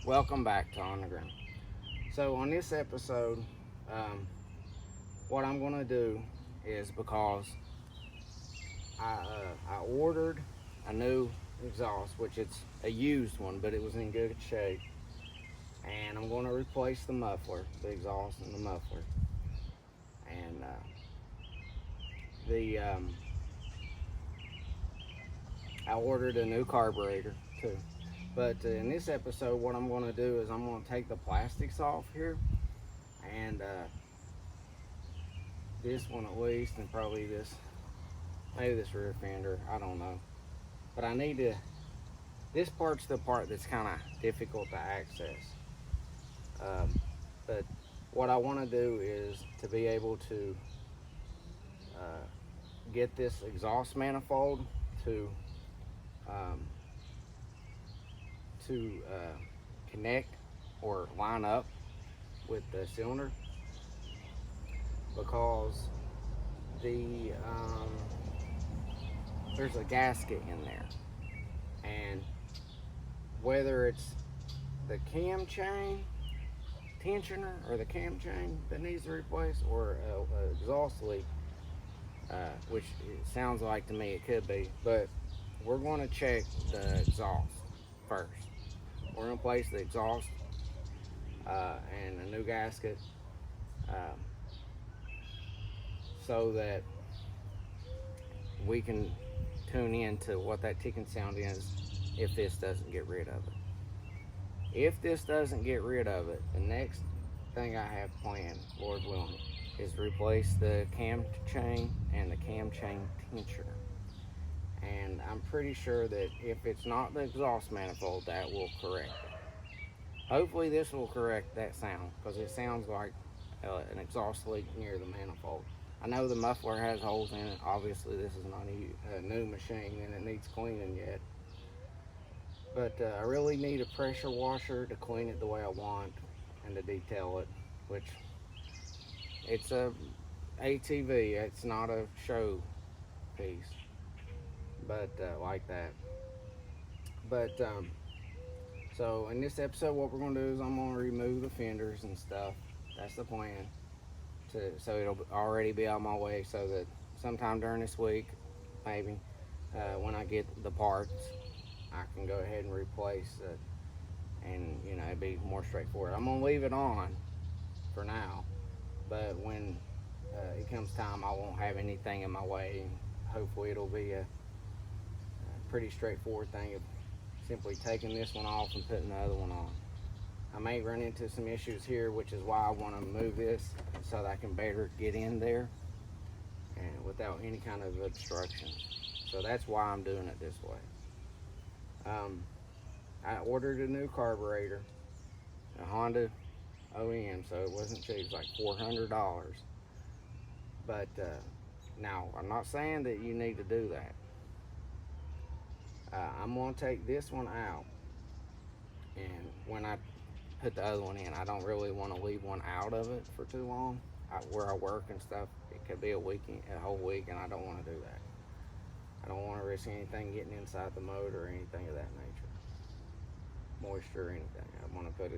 Welcome back to On the Ground. So on this episode, what I'm going to do is because I ordered a new exhaust, which it's a used one, but it was in good shape, and I'm going to replace the muffler, the exhaust, and the muffler, and the I ordered a new carburetor too. But in this episode, what I'm going to do is I'm going to take the plastics off here, and this one at least, and probably this, maybe this rear fender, I don't know. But I need to, this part's the part that's kind of difficult to access. But what I want to do is to be able to uh, get this exhaust manifold to um, connect or line up with the cylinder, because the there's a gasket in there, and whether it's the cam chain tensioner or the cam chain that needs to replace, or a exhaust leak, which it sounds like to me it could be, but we're going to check the exhaust first. We're going to place the exhaust and a new gasket, um, so that we can tune in to what that ticking sound is if this doesn't get rid of it. If this doesn't get rid of it, the next thing I have planned, Lord willing, is replace the cam chain and the cam chain tensioner. And I'm pretty sure that if it's not the exhaust manifold, that will correct it. Hopefully this will correct that sound, because it sounds like an exhaust leak near the manifold. I know the muffler has holes in it. Obviously this is not a new machine and it needs cleaning yet. But I really need a pressure washer to clean it the way I want and to detail it, which it's a ATV. It's not a show piece, but like that. But so in this episode, what we're gonna do is I'm gonna remove the fenders and stuff. That's the plan. So it'll already be on my way, so that sometime during this week, maybe, when I get the parts, I can go ahead and replace it, and it'd be more straightforward. I'm gonna leave it on for now, but when it comes time, I won't have anything in my way, and hopefully it'll be a pretty straightforward thing of simply taking this one off and putting the other one on. I may run into some issues here, which is why I want to move this so that I can better get in there and without any kind of obstruction. So that's why I'm doing it this way. I ordered a new carburetor, a Honda OEM, so it wasn't cheap. It's like $400. But now, I'm not saying that you need to do that. I'm going to take this one out, and when I put the other one in, I don't really want to leave one out of it for too long. Where I work and stuff, it could be a whole week, and I don't want to do that. I don't want to risk anything getting inside the motor or anything of that nature, moisture or anything. I want to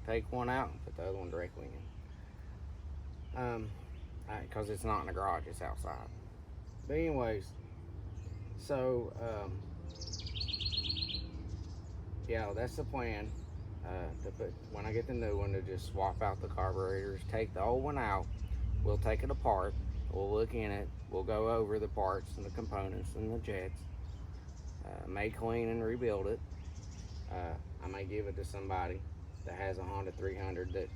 take one out and put the other one directly in, because it's not in the garage, it's outside. But anyways, so yeah, that's the plan. To put, when I get the new one, to just swap out the carburetors, take the old one out. We'll take it apart. We'll look in it. We'll go over the parts and the components and the jets. May clean and rebuild it. I may give it to somebody that has a Honda 300 that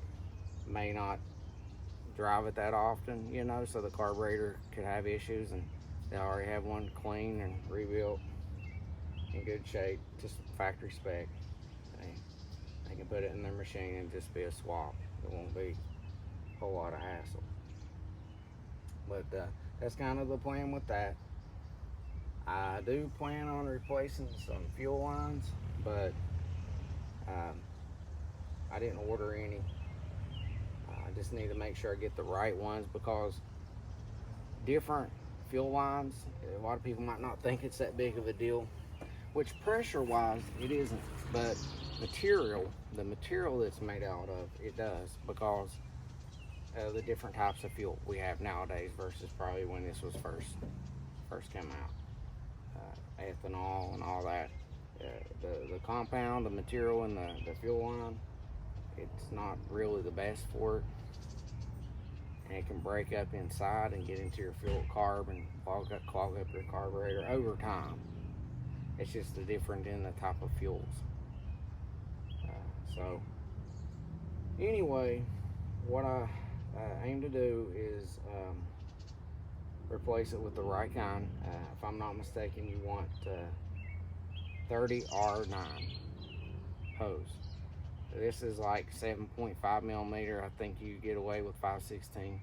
may not drive it that often, so the carburetor could have issues, and they already have one clean and rebuilt in good shape, just factory spec. They can put it in their machine and just be a swap. It won't be a whole lot of hassle. But that's kind of the plan with that. I do plan on replacing some fuel lines, but I didn't order any. I just need to make sure I get the right ones, because different fuel lines, a lot of people might not think it's that big of a deal, which pressure wise it isn't, but the material that's made out of, it does, because of the different types of fuel we have nowadays versus probably when this was first came out. Ethanol and all that. The compound, the material in the fuel line, it's not really the best for it. And it can break up inside and get into your fuel carb and clog up your carburetor over time. It's just the difference in the type of fuels. So anyway, what I aim to do is replace it with the right kind. If I'm not mistaken, you want 30R9 hose. This is like 7.5 millimeter. I think you get away with 5/16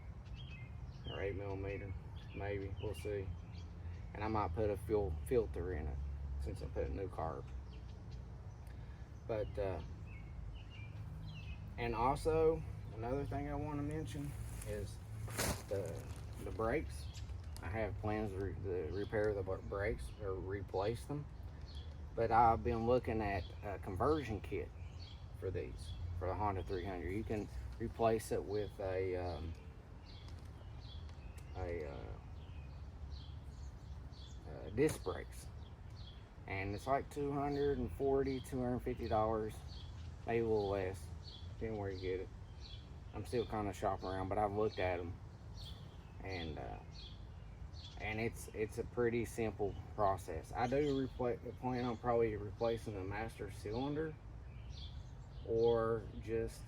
or 8 millimeter, maybe. We'll see. And I might put a fuel filter in it since I put new carb. But and also another thing I want to mention is the brakes. I have plans to repair the brakes or replace them, but I've been looking at a conversion kit for these, for the Honda 300. You can replace it with a disc brakes, and it's like $240, $250, maybe a little less, depending where you get it. I'm still kind of shopping around, but I've looked at them, and it's a pretty simple process. I do plan on probably replacing the master cylinder, or just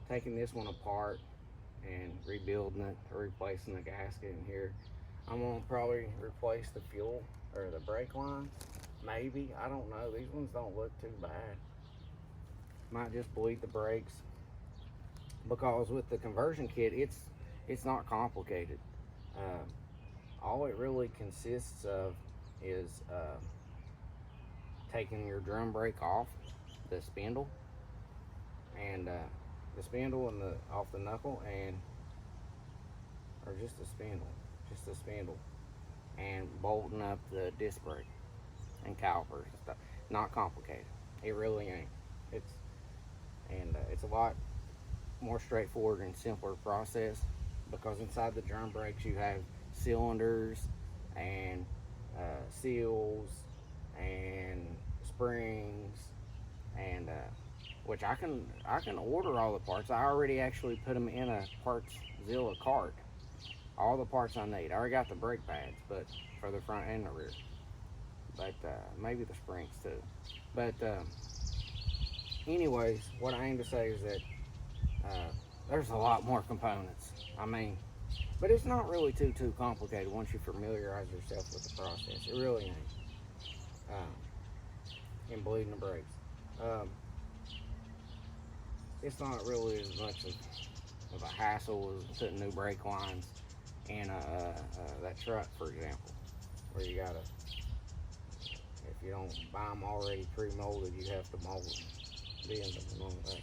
taking this one apart and rebuilding it, or replacing the gasket in here. I'm gonna probably replace the fuel or the brake line, maybe. I don't know. These ones don't look too bad. Might just bleed the brakes, because with the conversion kit, it's not complicated. All it really consists of is taking your drum brake off the spindle, and the spindle and off the knuckle, or just the spindle, and bolting up the disc brake and calipers and stuff. Not complicated. It really ain't. It's a lot more straightforward and simpler process, because inside the drum brakes you have cylinders and seals and springs, and which I can order all the parts. I already actually put them in a Partzilla cart. All the parts I need. I already got the brake pads, but for the front and the rear. But maybe the springs too. But anyways, what I aim to say is that there's a lot more components. I mean, but it's not really too complicated once you familiarize yourself with the process. It really ain't. In bleeding the brakes, it's not really as much of a hassle as putting new brake lines in that truck, for example, where you gotta, if you don't buy them already pre-molded, you have to mold them, bend them and all that.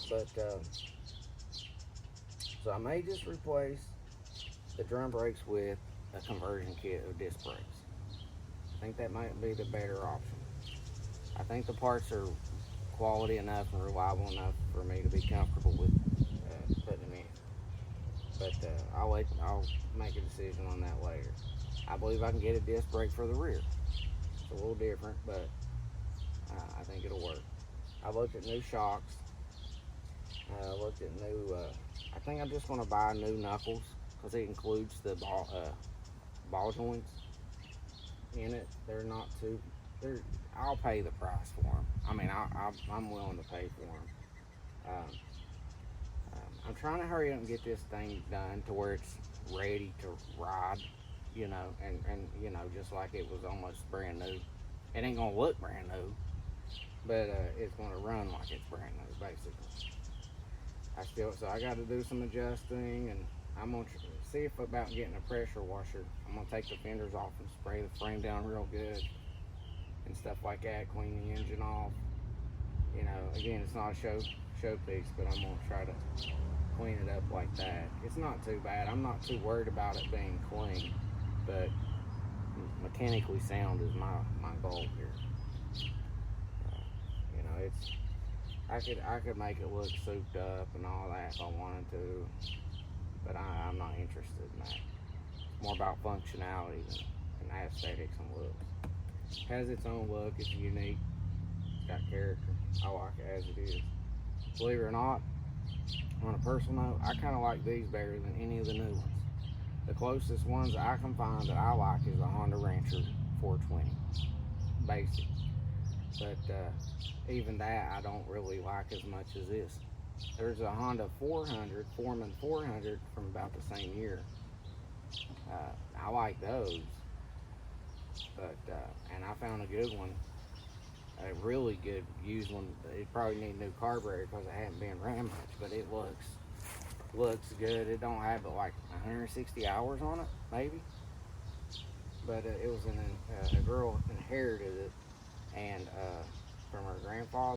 But so I may just replace the drum brakes with a conversion kit of disc brakes. I think that might be the better option. I think the parts are quality enough and reliable enough for me to be comfortable with putting them in. But I'll make a decision on that later. I believe I can get a disc brake for the rear. It's a little different, but I think it'll work. I looked at new shocks. I looked at new. I think I'm just going to buy new knuckles, because it includes the ball joints in it. They're not too. I'll pay the price for them. I mean, I'm willing to pay for them. I'm trying to hurry up and get this thing done to where it's ready to ride, and just like it was almost brand new. It ain't gonna look brand new, but it's gonna run like it's brand new, basically. So I got to do some adjusting, and I'm gonna see if about getting a pressure washer. I'm gonna take the fenders off and spray the frame down real good and stuff like that. Clean the engine off. Again, it's not a showpiece, but I'm gonna try to clean it up like that. It's not too bad. I'm not too worried about it being clean, but mechanically sound is my goal here. it's I could make it look souped up and all that if I wanted to, but I'm not interested in that. It's more about functionality than aesthetics and looks. It has its own look. It's unique. It's got character. I like it as it is. Believe it or not, on a personal note, I kind of like these better than any of the new ones. The closest ones that I can find that I like is the Honda Rancher 420 basic. But even that I don't really like as much as this. There's a Honda 400, Foreman 400 from about the same year. I like those, but and I found a good one, a really good used one. It probably need a new carburetor because it hadn't been ran much, but it looks good. It don't have but like 160 hours on it, maybe. But it was a girl inherited it, and from her grandfather.